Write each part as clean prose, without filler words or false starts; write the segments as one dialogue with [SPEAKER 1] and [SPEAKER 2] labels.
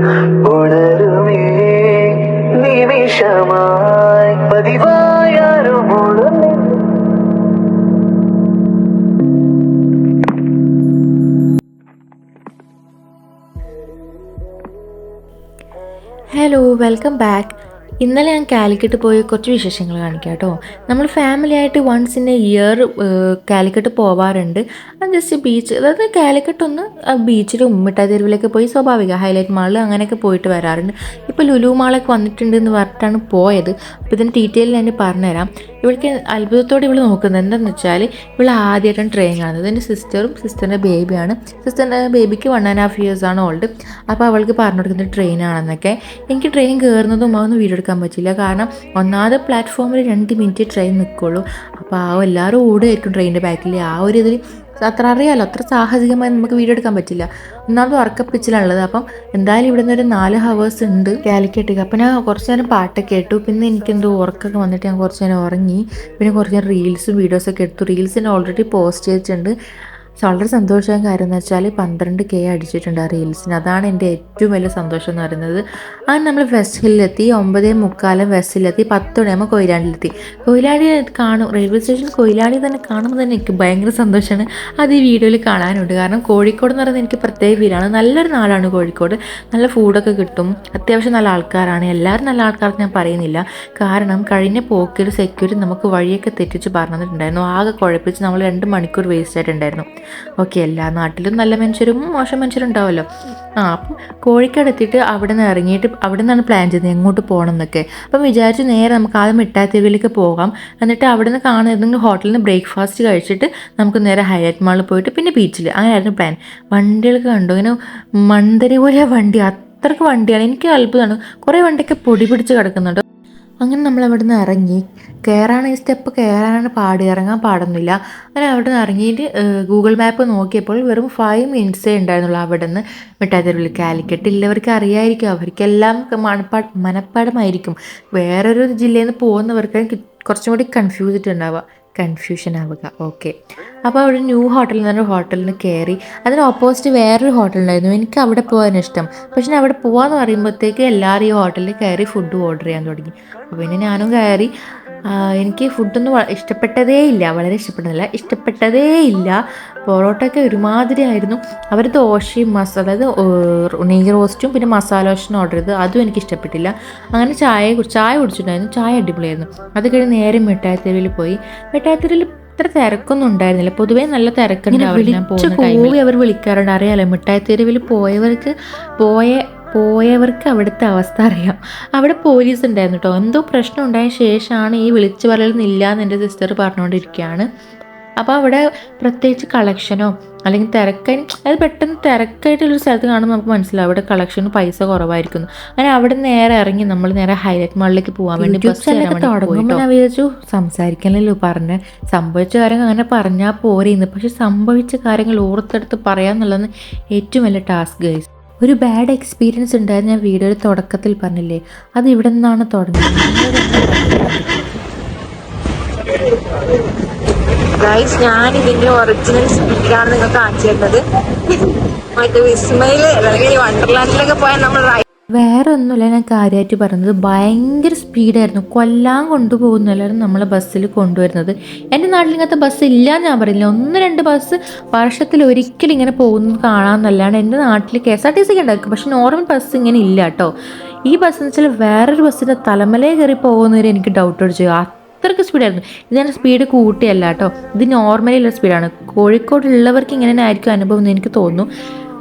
[SPEAKER 1] ഉണരുമേ നിമിഷമായി പതിവായാറുമുള്ള
[SPEAKER 2] hello, welcome back. ഇന്നലെ ഞാൻ കാലിക്കറ്റ് പോയ കുറച്ച് വിശേഷങ്ങൾ കാണിക്കാം കേട്ടോ. നമ്മൾ ഫാമിലി ആയിട്ട് once in a year Calicut പോവാറുണ്ട്. അത് ജസ്റ്റ് ബീച്ച്, അതായത് കാലിക്കറ്റ് ഒന്ന് ബീച്ചിലും മിഠായി തെരുവിലൊക്കെ പോയി സ്വാഭാവിക ഹൈലൈറ്റ് മാളിൽ അങ്ങനെയൊക്കെ പോയിട്ട് വരാറുണ്ട്. ഇപ്പോൾ ലുലു മാളൊക്കെ വന്നിട്ടുണ്ട് എന്ന് പറഞ്ഞിട്ടാണ് പോയത്. അപ്പോൾ ഇതിൻ്റെ ഡീറ്റെയിൽ ഞാൻ പറഞ്ഞുതരാം. ഇവൾക്ക് അത്ഭുതത്തോടെ ഇവൾ നോക്കുന്നത് എന്താണെന്ന് വെച്ചാൽ, ഇവൾ ആദ്യമായിട്ടാണ് ട്രെയിൻ കാണുന്നത്. എൻ്റെ സിസ്റ്ററും സിസ്റ്ററിൻ്റെ ബേബിയാണ്. സിസ്റ്ററിൻ്റെ ബേബിക്ക് 1.5 years ആണ് ഓൾഡ്. അപ്പോൾ അവൾക്ക് പറഞ്ഞു കൊടുക്കുന്നത് ട്രെയിനാണെന്നൊക്കെ. എനിക്ക് ട്രെയിൻ കയറുന്നതും അതൊന്നും വീഡിയോ എടുക്കാൻ പറ്റില്ല. കാരണം ഒന്നാമത് പ്ലാറ്റ്ഫോമിൽ 2 മിനിറ്റ് ട്രെയിൻ നിൽക്കുള്ളൂ. അപ്പോൾ എല്ലാവരും ഓടുമായിരിക്കും ട്രെയിനിൻ്റെ ബാക്കിൽ. ആ ഒരു ഇതിൽ അത്ര അറിയാമല്ലോ, അത്ര സാഹസികമായി നമുക്ക് വീഡിയോ എടുക്കാൻ പറ്റില്ല. ഒന്നാമത് ഉറക്കപ്പിച്ചിലുള്ളത്. അപ്പം എന്തായാലും ഇവിടെ നിന്ന് ഒരു 4 hours ഉണ്ട് കാലിക്കറ്റ്. അപ്പം ഞാൻ കുറച്ച് നേരം പാട്ടൊക്കെ കേട്ടു. പിന്നെ എനിക്കെന്തോ ഉറക്കമൊക്കെ വന്നിട്ട് ഞാൻ കുറച്ച് നേരം ഉറങ്ങി. പിന്നെ കുറച്ച് നേരം റീൽസും വീഡിയോസൊക്കെ എടുത്തു. റീൽസ് ഞാൻ ഓൾറെഡി പോസ്റ്റ് ചെയ്തിട്ടുണ്ട്. വളരെ സന്തോഷമായ കാര്യം എന്ന് വെച്ചാൽ 12K അടിച്ചിട്ടുണ്ട് ആ റീൽസിന്. അതാണ് എൻ്റെ ഏറ്റവും വലിയ സന്തോഷം എന്ന് പറയുന്നത്. അങ്ങനെ നമ്മൾ വെസ്റ്റ് ഹില്ലെത്തി. 9:45 വെസ്റ്റ് ഹില്ലെത്തി. 10 മണിയാകുമ്പോൾ കൊയിലാണ്ടിലെത്തി. കൊയിലാണ്ടി കാണും, റെയിൽവേ സ്റ്റേഷൻ കൊയിലാണ്ടി തന്നെ കാണുമ്പോൾ തന്നെ എനിക്ക് ഭയങ്കര സന്തോഷമാണ്. അത് ഈ വീഡിയോയിൽ കാണാനുണ്ട്. കാരണം കോഴിക്കോട് എന്ന് പറയുന്നത് എനിക്ക് പ്രത്യേക ഫീലാണ്. നല്ലൊരു നാടാണ് കോഴിക്കോട്. നല്ല ഫുഡൊക്കെ കിട്ടും, അത്യാവശ്യം നല്ല ആൾക്കാരാണ്. എല്ലാവരും നല്ല ആൾക്കാർക്ക് ഞാൻ പറയുന്നില്ല. കാരണം കഴിഞ്ഞ പോക്കിൽ സെക്യൂരിറ്റി നമുക്ക് വഴിയൊക്കെ തെറ്റിച്ച് പറഞ്ഞു തന്നിട്ടുണ്ടായിരുന്നു. ആകെ കുഴപ്പിച്ച് നമ്മൾ 2 മണിക്കൂർ വേസ്റ്റ് ആയിട്ടുണ്ടായിരുന്നു. ഓക്കെ, എല്ലാ നാട്ടിലും നല്ല മനുഷ്യരും മോശം മനുഷ്യരും ഉണ്ടാവുമല്ലോ. അപ്പം കോഴിക്കോട് എത്തിയിട്ട് അവിടെ നിന്ന് ഇറങ്ങിയിട്ട് അവിടെ നിന്നാണ് പ്ലാൻ ചെയ്തത് എങ്ങോട്ട് പോകണം എന്നൊക്കെ. അപ്പം വിചാരിച്ചു നേരെ നമുക്ക് ആദ്യം മിഠായി തെരുവിലേക്ക് പോകാം. എന്നിട്ട് അവിടെ നിന്ന് കാണുന്ന ഏതെങ്കിലും ഹോട്ടലിൽ നിന്ന് ബ്രേക്ക്ഫാസ്റ്റ് കഴിച്ചിട്ട് നമുക്ക് നേരെ ഹൈലൈറ്റ് മാളിൽ പോയിട്ട് പിന്നെ ബീച്ചിൽ, അങ്ങനെയായിരുന്നു പ്ലാൻ. വണ്ടികളൊക്കെ കണ്ടു, ഇങ്ങനെ മന്ദരി പോലെ വണ്ടി, അത്രയ്ക്ക് വണ്ടിയാണ്. എനിക്ക് അത്ഭുതമാണ്. കുറേ വണ്ടിയൊക്കെ പൊടി പിടിച്ച് കിടക്കുന്നുണ്ട്. അങ്ങനെ നമ്മൾ അവിടെ നിന്ന് ഇറങ്ങി. കയറാണ് ഈ സ്റ്റെപ്പ് കയറാനാണ് പാട്, ഇറങ്ങാൻ പാടൊന്നുമില്ല. അങ്ങനെ അവിടെ നിന്ന് ഇറങ്ങിയിട്ട് ഗൂഗിൾ മാപ്പ് നോക്കിയപ്പോൾ വെറും 5 minutes ഉണ്ടായിരുന്നുള്ളൂ അവിടെ നിന്ന് മിഠായി തെരുവിൽ. കാലിക്കറ്റ് ഉള്ളവർക്ക് അറിയായിരിക്കും, അവർക്കെല്ലാം മനപ്പാടമായിരിക്കും. വേറൊരു ജില്ലയിൽ നിന്ന് പോകുന്നവർക്ക് കുറച്ചും കൂടി കൺഫ്യൂഷൻ ആവുക. ഓക്കെ, അപ്പോൾ അവിടെ ന്യൂ ഹോട്ടൽ എന്ന് പറഞ്ഞ ഹോട്ടലിൽ നിന്ന് കയറി. അതിന് ഓപ്പോസിറ്റ് വേറൊരു ഹോട്ടലുണ്ടായിരുന്നു. എനിക്ക് അവിടെ പോകാൻ ഇഷ്ടം. പക്ഷേ അവിടെ പോകാമെന്ന് പറയുമ്പോഴത്തേക്ക് എല്ലാവരും ഈ ഹോട്ടലിൽ കയറി ഫുഡ് ഓർഡർ ചെയ്യാൻ തുടങ്ങി. അപ്പോൾ പിന്നെ ഞാനും കയറി. എനിക്ക് ഫുഡൊന്നും വളരെ ഇഷ്ടപ്പെട്ടതേ ഇല്ല. പൊറോട്ടയൊക്കെ ഒരുമാതിരി ആയിരുന്നു. അവർ ദോശയും അതായത് നെയ്യ് റോസ്റ്റും പിന്നെ മസാല ദോശയും ഓർഡർ ചെയ്ത്, അതും എനിക്ക് ഇഷ്ടപ്പെട്ടില്ല. അങ്ങനെ ചായ കുടിച്ചിട്ടുണ്ടായിരുന്നു. ചായ അടിപൊളിയായിരുന്നു. അത് കഴിഞ്ഞ് നേരെ മിഠായി തെരുവിൽ പോയി. മിഠായി തെരുവിൽ ഇത്ര തിരക്കൊന്നും ഉണ്ടായിരുന്നില്ല. പൊതുവേ നല്ല തിരക്കുണ്ട്. അവർ വിളിക്കാറുണ്ട്, അറിയാലോ. മിഠായി തെരുവിൽ പോയവർക്ക് അവിടുത്തെ അവസ്ഥ അറിയാം. അവിടെ പോലീസ് ഉണ്ടായിരുന്നു കേട്ടോ. എന്തോ പ്രശ്നം ഉണ്ടായ ശേഷമാണ് ഈ വിളിച്ചു പറയലൊന്നുമില്ല എന്ന് എൻ്റെ സിസ്റ്റർ പറഞ്ഞുകൊണ്ടിരിക്കുകയാണ്. അപ്പോൾ അവിടെ പ്രത്യേകിച്ച് കളക്ഷനോ അല്ലെങ്കിൽ അത് പെട്ടെന്ന് തിരക്കായിട്ടുള്ളൊരു സ്ഥലത്ത് കാണുമ്പോൾ നമുക്ക് മനസ്സിലാവും അവിടെ കളക്ഷന് പൈസ കുറവായിരിക്കുന്നു. അങ്ങനെ അവിടെ നേരെ ഇറങ്ങി നമ്മൾ നേരെ ഹൈലൈറ്റ് മാളിലേക്ക് പോകാൻ വേണ്ടി തുടങ്ങുമ്പോൾ ഞാൻ വിചാരിച്ചു സംസാരിക്കാനല്ലോ പറഞ്ഞ് സംഭവിച്ച കാര്യങ്ങൾ അങ്ങനെ പറഞ്ഞാൽ പോരെയെന്ന്. പക്ഷെ സംഭവിച്ച കാര്യങ്ങൾ ഓർത്തെടുത്ത് പറയാന്നുള്ളതാണ് ഏറ്റവും വലിയ ടാസ്ക് ഗൈസ്. ഒരു ബാഡ് എക്സ്പീരിയൻസ് ഉണ്ടായിരുന്നു, ഞാൻ വീഡിയോയുടെ തുടക്കത്തിൽ പറഞ്ഞില്ലേ, അത് ഇവിടെ നിന്നാണ് തുടങ്ങിയത്.
[SPEAKER 3] ഞാൻ ഇതിന്റെ ഒറിജിനൽ സ്പീഡാണ് നിങ്ങൾക്ക് കാണിച്ചു തരുന്നത്. മറ്റേ വിസ്മയില് അല്ലെങ്കിൽ വണ്ടർലാൻഡിലൊക്കെ പോയാൽ നമ്മൾ
[SPEAKER 2] വേറെ ഒന്നുമില്ല, ഞാൻ കാര്യമായിട്ട് പറയുന്നത് ഭയങ്കര സ്പീഡായിരുന്നു. കൊല്ലാൻ കൊണ്ടുപോകുന്നല്ലായിരുന്നു നമ്മളെ ബസ്സിൽ കൊണ്ടുവരുന്നത്. എൻ്റെ നാട്ടിൽ ഇങ്ങനത്തെ ബസ് ഇല്ല ഞാൻ പറയില്ല. 1-2 ബസ് വർഷത്തിൽ ഒരിക്കലും ഇങ്ങനെ പോകുന്നത് കാണാമെന്നല്ലാണ്ട് എൻ്റെ നാട്ടിൽ KSRTC ഉണ്ടായിരിക്കും. പക്ഷെ നോർമൽ ബസ് ഇങ്ങനെ ഇല്ല കേട്ടോ. ഈ ബസ് എന്ന് വെച്ചാൽ വേറൊരു ബസ്സിൻ്റെ തലമലയെ കയറി പോകുന്നവരെ എനിക്ക് ഡൗട്ട് അടിച്ചു. അത്രയ്ക്ക് സ്പീഡായിരുന്നു. ഇത് ഞാൻ സ്പീഡ് കൂട്ടിയല്ല കേട്ടോ, ഇത് നോർമലിയുള്ള സ്പീഡാണ്. കോഴിക്കോടുള്ളവർക്ക് ഇങ്ങനെ ആയിരിക്കും അനുഭവം എന്ന് എനിക്ക് തോന്നുന്നു.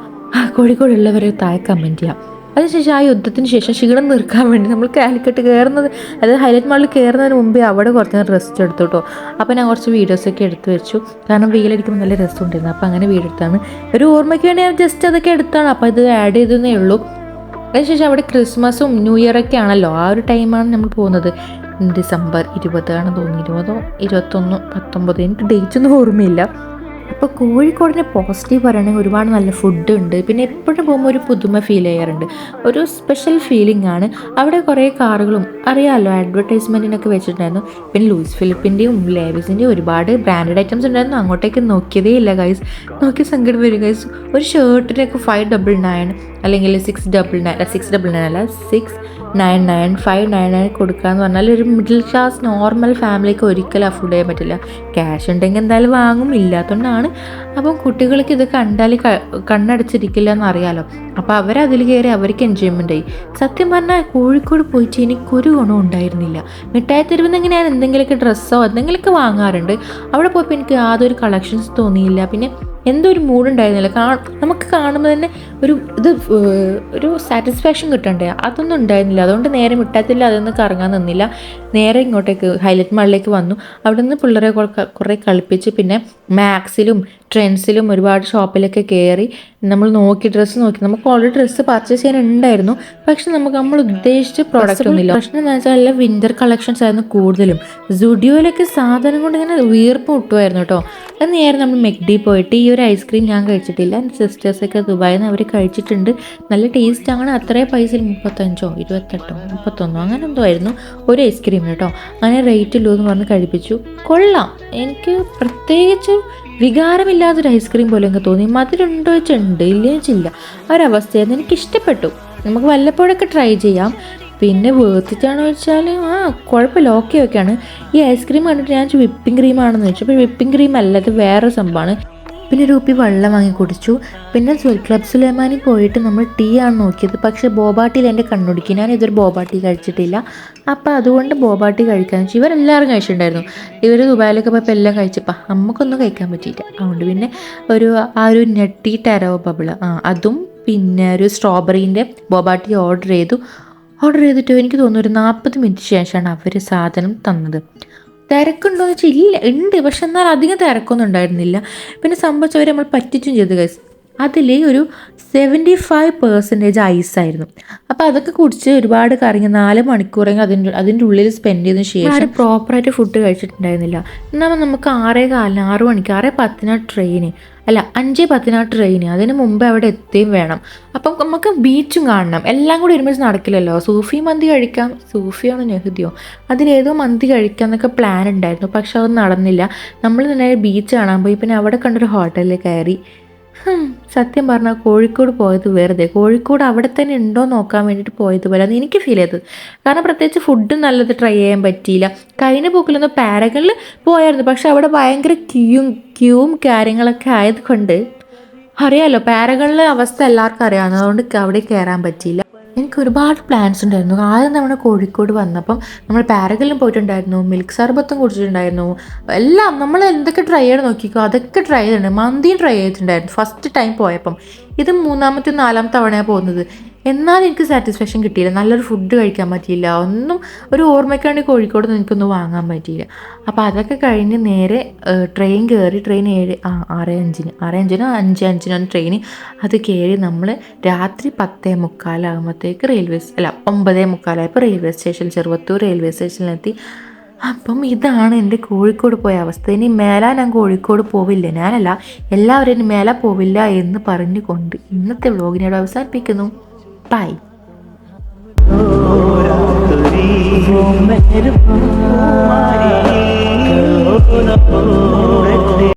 [SPEAKER 2] കോഴിക്കോടുള്ളവർ താഴെ കമൻറ്റ് ചെയ്യാം. അതിനുശേഷം ആ യുദ്ധത്തിന് ശേഷം ക്ഷീണം തീർക്കാൻ വേണ്ടി നമ്മൾ കാലിക്കറ്റ് കയറുന്നത്, അതായത് ഹൈലൈറ്റ് മാളിൽ കയറുന്നതിന് മുമ്പേ അവിടെ കുറച്ച് നേരം റെസ്റ്റ് എടുത്തു കേട്ടോ. അപ്പോൾ ഞാൻ കുറച്ച് വീഡിയോസൊക്കെ എടുത്ത് വെച്ചു. കാരണം വെയിലടിക്കുമ്പോൾ നല്ല രസമുണ്ടായിരുന്നു. അപ്പോൾ അങ്ങനെ വീഡിയോ എടുത്താണ്. ഒരു ഓർമ്മയ്ക്ക് വേണ്ടി ഞാൻ ജസ്റ്റ് അതൊക്കെ എടുത്താണ്. അപ്പോൾ ഇത് ആഡ് ചെയ്തതേ ഉള്ളൂ. അതിനുശേഷം അവിടെ ക്രിസ്മസും ന്യൂ ഇയറൊക്കെ ആണല്ലോ, ആ ഒരു ടൈമാണ് നമ്മൾ പോകുന്നത്. December 20 ആണ് തോന്നുന്നു, 20, 21, 19, എനിക്ക് ഡേറ്റ് ഒന്നും ഓർമ്മയില്ല. അപ്പോൾ കോഴിക്കോടിനെ പോസിറ്റീവ് പറയുകയാണെങ്കിൽ ഒരുപാട് നല്ല ഫുഡ് ഉണ്ട്. പിന്നെ എപ്പോഴും പോകുമ്പോൾ ഒരു പുതുമ ഫീൽ ചെയ്യാറുണ്ട്, ഒരു സ്പെഷ്യൽ ഫീലിംഗ് ആണ്. അവിടെ കുറേ കാറുകളും അറിയാമല്ലോ അഡ്വർടൈസ്മെൻറ്റിനൊക്കെ വെച്ചിട്ടുണ്ടായിരുന്നു. പിന്നെ ലൂയിസ് ഫിലിപ്പിൻ്റെയും ലേവിസിൻ്റെയും ഒരുപാട് ബ്രാൻഡഡ് ഐറ്റംസ് ഉണ്ടായിരുന്നു. അങ്ങോട്ടേക്ക് നോക്കിയതേ ഇല്ല ഗൈസ്. നോക്കിയ സങ്കടം വരും ഗൈസ്. ഒരു ഷർട്ടിനൊക്കെ 599, അല്ലെങ്കിൽ 699 അല്ല 699 599 കൊടുക്കാന്ന് പറഞ്ഞാൽ ഒരു മിഡിൽ ക്ലാസ് നോർമൽ ഫാമിലിക്ക് ഒരിക്കലും അഫോർഡ് ചെയ്യാൻ പറ്റില്ല. ക്യാഷ് ഉണ്ടെങ്കിൽ എന്തായാലും വാങ്ങും, ഇല്ലാത്തതുകൊണ്ടാണ്. അപ്പം കുട്ടികൾക്ക് ഇത് കണ്ടാൽ കണ്ണടച്ചിരിക്കില്ല എന്നറിയാലോ. അപ്പോൾ അവരതിൽ കയറി അവർക്ക് എൻജോയ്മെൻ്റ് ആയി. സത്യം പറഞ്ഞാൽ കോഴിക്കോട് പോയിട്ട് എനിക്കൊരു ഗുണം ഉണ്ടായിരുന്നില്ല. മിഠായി തെരുവിൽ നിന്ന് ഇങ്ങനെ ഞാൻ എന്തെങ്കിലുമൊക്കെ ഡ്രസ്സോ എന്തെങ്കിലുമൊക്കെ വാങ്ങാറുണ്ട്. അവിടെ പോയപ്പോൾ എനിക്ക് യാതൊരു കളക്ഷൻസ് തോന്നിയില്ല. പിന്നെ എന്തോ ഒരു മൂഡുണ്ടായിരുന്നില്ല. നമുക്ക് കാണുമ്പോൾ തന്നെ ഒരു സാറ്റിസ്ഫാക്ഷൻ കിട്ടണ്ടേ, അതൊന്നും ഉണ്ടായിരുന്നില്ല. അതുകൊണ്ട് നേരെ മിഠായിത്തെരുവിൽ അതൊന്നും കറങ്ങാൻ നിന്നില്ല. നേരെ ഇങ്ങോട്ടേക്ക് ഹൈലൈറ്റ് മാളിലേക്ക് വന്നു. അവിടെ നിന്ന് പിള്ളേരെ കുറേ കളിപ്പിച്ച് പിന്നെ മാക്സിലും ട്രെൻഡ്സിലും ഒരുപാട് ഷോപ്പിലൊക്കെ കയറി നമ്മൾ ഡ്രസ്സ് നോക്കി. നമുക്ക് ഓൾറെഡി ഡ്രസ്സ് പർച്ചേസ് ചെയ്യാൻ ഉണ്ടായിരുന്നു, പക്ഷെ നമ്മൾ ഉദ്ദേശിച്ച പ്രോഡക്റ്റ് ഒന്നുമില്ല. പ്രശ്നം എന്താ വെച്ചാൽ എല്ലാം വിൻ്റർ കളക്ഷൻസ് ആയിരുന്നു കൂടുതലും. സുഡിയോയിലൊക്കെ സാധനം കൊണ്ട് ഇങ്ങനെ വീർപ്പ് മുട്ടുമായിരുന്നു കേട്ടോ. അത് നേരെ നമ്മൾ മെക്ഡി പോയിട്ട് ഈ ഒരു ഐസ്ക്രീം ഞാൻ കഴിച്ചിട്ടില്ല. എൻ്റെ സിസ്റ്റേഴ്സൊക്കെ ദുബായിൽ നിന്ന് അവർ കഴിച്ചിട്ടുണ്ട്. നല്ല ടേസ്റ്റാണ്. അത്രയും പൈസയിൽ 35 28 31 അങ്ങനെ എന്തോ ആയിരുന്നു ഒരു ഐസ്ക്രീം കേട്ടോ. അങ്ങനെ റേറ്റ് ഇല്ലൂ എന്ന് പറഞ്ഞ് കഴിപ്പിച്ചു. കൊള്ളാം, എനിക്ക് പ്രത്യേകിച്ച് വികാരമില്ലാത്തൊരു ഐസ്ക്രീം പോലെ എനിക്ക് തോന്നി. മധുരമുണ്ടോ വെച്ചുണ്ട്, ഇല്ലേ വെച്ചില്ല, ഒരവസ്ഥയായിരുന്നു. എനിക്കിഷ്ടപ്പെട്ടു. നമുക്ക് വല്ലപ്പോഴൊക്കെ ട്രൈ ചെയ്യാം. പിന്നെ വേർത്തിട്ടാണോ വെച്ചാൽ കുഴപ്പമില്ല, ഓക്കെയാണ്. ഈ ഐസ്ക്രീം കണ്ടിട്ട് ഞാൻ വിപ്പിംഗ് ക്രീമാണെന്ന് വെച്ചു. അപ്പോൾ വിപ്പിംഗ് ക്രീം അല്ല, അത് വേറെ സംഭവമാണ്. പിന്നെ ഒരു കുപ്പി വെള്ളം വാങ്ങി കുടിച്ചു. പിന്നെ ക്ലബ് സുലൈമാനി പോയിട്ട് നമ്മൾ ടീ ആണ് നോക്കിയത്. പക്ഷേ ബോബാ ടീയിൽ എൻ്റെ കണ്ണുടിക്കി. ഞാൻ ഇതൊരു ബോബാ ടീ കഴിച്ചിട്ടില്ല. അപ്പോൾ അതുകൊണ്ട് ബോബാ ടീ കഴിക്കാമെന്ന് വെച്ചാൽ ഇവരെല്ലാവരും കഴിച്ചിട്ടുണ്ടായിരുന്നു. ഇവർ ദുബായിലൊക്കെ പോയപ്പോൾ എല്ലാം കഴിച്ചപ്പോൾ നമുക്കൊന്നും കഴിക്കാൻ പറ്റിയില്ല. അതുകൊണ്ട് പിന്നെ ഒരു നെട്ടി ടാരോ ബബിള് അതും പിന്നെ ഒരു സ്ട്രോബെറീൻ്റെ ബോബാ ടീ ഓർഡർ ചെയ്തിട്ട് എനിക്ക് തോന്നുന്നു ഒരു 40 മിനിറ്റ് ശേഷമാണ് അവർ സാധനം തന്നത്. തിരക്കുണ്ടോ എന്ന് വെച്ചാൽ ഇല്ല, ഉണ്ട്, പക്ഷെ എന്നാൽ അധികം തിരക്കൊന്നും ഉണ്ടായിരുന്നില്ല. പിന്നെ സംഭവിച്ചവർ നമ്മൾ പറ്റിച്ചും ചെയ്തു ഗൈസ്. അതിൽ ഒരു 75% ഐസായിരുന്നു. അപ്പോൾ അതൊക്കെ കുടിച്ച് ഒരുപാട് കറങ്ങി 4 മണിക്കൂറെങ്കിൽ അതിൻ്റെ ഉള്ളിൽ സ്പെൻഡ് ചെയ്തതിന് ശേഷം പ്രോപ്പറായിട്ട് ഫുഡ് കഴിച്ചിട്ടുണ്ടായിരുന്നില്ല. എന്നാൽ നമുക്ക് 6:15 6 മണിക്ക് 6:10 ട്രെയിന്, അല്ല 5:10 ട്രെയിന്. അതിന് മുമ്പ് അവിടെ എത്തുകയും വേണം. അപ്പം നമുക്ക് ബീച്ചും കാണണം. എല്ലാം കൂടി ഒരുമിച്ച് നടക്കില്ലല്ലോ. സൂഫി മന്തി കഴിക്കാം, സൂഫിയാണോ നെഹുദിയോ അതിലേതോ മന്തി കഴിക്കാം എന്നൊക്കെ പ്ലാൻ ഉണ്ടായിരുന്നു. പക്ഷെ അത് നടന്നില്ല. നമ്മൾ തന്നെ ബീച്ച് കാണാൻ പോയി. പിന്നെ അവിടെ കണ്ടൊരു ഹോട്ടലിൽ കയറി. സത്യം പറഞ്ഞാൽ കോഴിക്കോട് പോയത് വെറുതെ. കോഴിക്കോട് അവിടെ തന്നെ ഉണ്ടോ നോക്കാൻ വേണ്ടിയിട്ട് പോയത് പോലെ അത് എനിക്ക് ഫീൽ ചെയ്തത്. കാരണം പ്രത്യേകിച്ച് ഫുഡ് നല്ലത് ട്രൈ ചെയ്യാൻ പറ്റിയില്ല. കഴിഞ്ഞ പോക്കിലൊന്ന് പാരഗണിൽ പോയായിരുന്നു, പക്ഷെ അവിടെ ഭയങ്കര ക്യൂവും കാര്യങ്ങളൊക്കെ ആയതുകൊണ്ട് അറിയാമല്ലോ, പാരഗണിലെ അവസ്ഥ എല്ലാവർക്കും അറിയാവുന്നത്. അതുകൊണ്ട് അവിടെ കയറാൻ പറ്റിയില്ല. എനിക്ക് ഒരുപാട് പ്ലാൻസ് ഉണ്ടായിരുന്നു. ആദ്യം നമ്മൾ കോഴിക്കോട് വന്നപ്പം നമ്മൾ പാരഗണിലും പോയിട്ടുണ്ടായിരുന്നു, മിൽക്ക് സർബത്തും കുടിച്ചിട്ടുണ്ടായിരുന്നു. എല്ലാം നമ്മൾ എന്തൊക്കെ ട്രൈ ചെയ്ത് നോക്കിക്കോ അതൊക്കെ ട്രൈ ചെയ്തിട്ടുണ്ട്. മന്തിയും ട്രൈ ചെയ്തിട്ടുണ്ടായിരുന്നു ഫസ്റ്റ് ടൈം പോയപ്പം. ഇത് 3ാമത്തെ 4ാമത്തെ തവണയാണ് പോകുന്നത്. എന്നാൽ എനിക്ക് സാറ്റിസ്ഫാക്ഷൻ കിട്ടിയില്ല. നല്ലൊരു ഫുഡ് കഴിക്കാൻ പറ്റിയില്ല. ഒന്നും ഒരു ഓർമ്മയ്ക്കാണെങ്കിൽ കോഴിക്കോട് നിന്ന് എനിക്കൊന്നും വാങ്ങാൻ പറ്റിയില്ല. അപ്പോൾ അതൊക്കെ കഴിഞ്ഞ് നേരെ ട്രെയിൻ കയറി. Train 6:05 5:05 train. അത് കയറി നമ്മൾ രാത്രി 10:45 ആകുമ്പോഴത്തേക്ക് 9:45 റെയിൽവേ സ്റ്റേഷൻ, ചെറുവത്തൂർ റെയിൽവേ സ്റ്റേഷനിലെത്തി. അപ്പം ഇതാണ് എൻ്റെ കോഴിക്കോട് പോയ അവസ്ഥ. ഇനി മേലാ ഞാൻ കോഴിക്കോട് പോവില്ല, ഞാനല്ല എല്ലാവരും ഇനി മേല പോവില്ല എന്ന് പറഞ്ഞുകൊണ്ട് ഇന്നത്തെ വ്ലോഗിനോട് അവസാനിപ്പിക്കുന്നു. Bye.